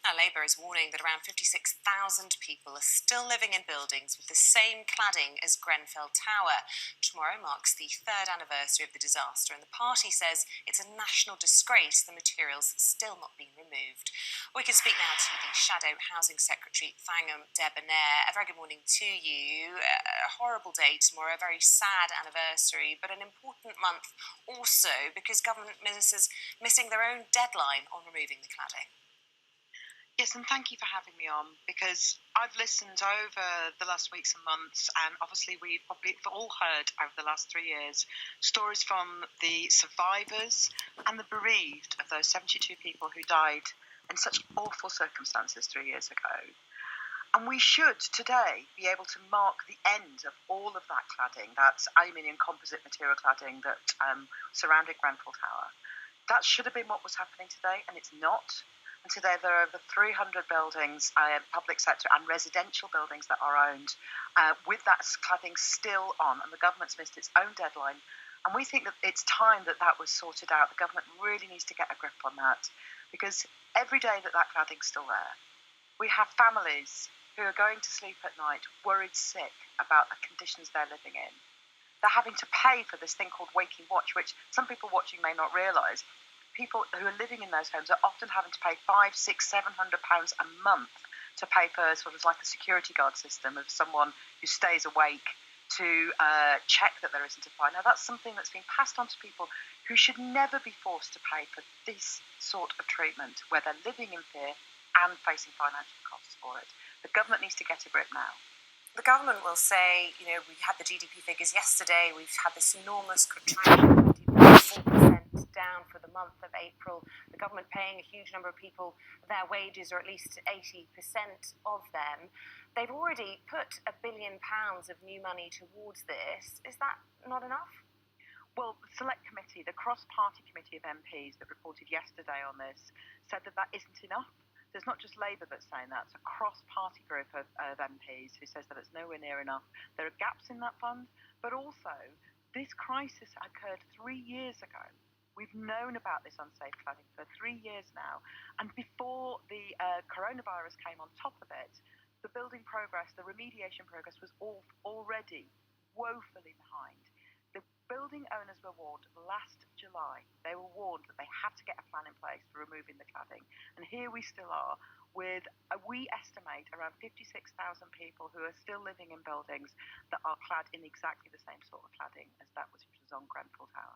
Now, Labour is warning that around 56,000 people are still living in buildings with the same cladding as Grenfell Tower. Tomorrow marks the third anniversary of the disaster, and the party says it's a national disgrace the material's still not been removed. We can speak now to the Shadow Housing Secretary, Thangam Debbonaire. A very good morning to you. A horrible day tomorrow, a very sad anniversary, but an important month also because government ministers missing their own deadline on removing the cladding. Yes, and thank you for having me on, because I've listened over the last weeks and months, and obviously we've probably all heard over the last 3 years stories from the survivors and the bereaved of those 72 people who died in such awful circumstances 3 years ago. And we should today be able to mark the end of all of that cladding, that aluminium composite material cladding that surrounded Grenfell Tower. That should have been what was happening today, and it's not. And today there are over 300 buildings, public sector and residential buildings that are owned with that cladding still on, and the government's missed its own deadline. And we think that it's time that that was sorted out. The government really needs to get a grip on that, because every day that that cladding's still there, we have families who are going to sleep at night worried sick about the conditions they're living in. They're having to pay for this thing called Waking Watch, which some people watching may not realise. People who are living in those homes are often having to pay £500, £600, £700 a month to pay for sort of like a security guard system of someone who stays awake to check that there isn't a fire. Now, that's something that's been passed on to people who should never be forced to pay for this sort of treatment, where they're living in fear and facing financial costs for it. The government needs to get a grip now. The government will say, we had the GDP figures yesterday, we've had this enormous contraction, 24% down for the month of April. The government paying a huge number of people their wages, or at least 80% of them. They've already put £1 billion of new money towards this. Is that not enough? Well, the Select Committee, the cross-party committee of MPs that reported yesterday on this, said that isn't enough. There's not just Labour that's saying that. It's a cross-party group of MPs who says that it's nowhere near enough. There are gaps in that fund, but also this crisis occurred 3 years ago. We've known about this unsafe cladding for 3 years now. And before the coronavirus came on top of it, the building progress, the remediation progress was already woefully behind. The building owners were warned last July. They were warned that they had to get a plan in place for removing the cladding. And here we still are with, we estimate, around 56,000 people who are still living in buildings that are clad in exactly the same sort of cladding as that which was on Grenfell Tower.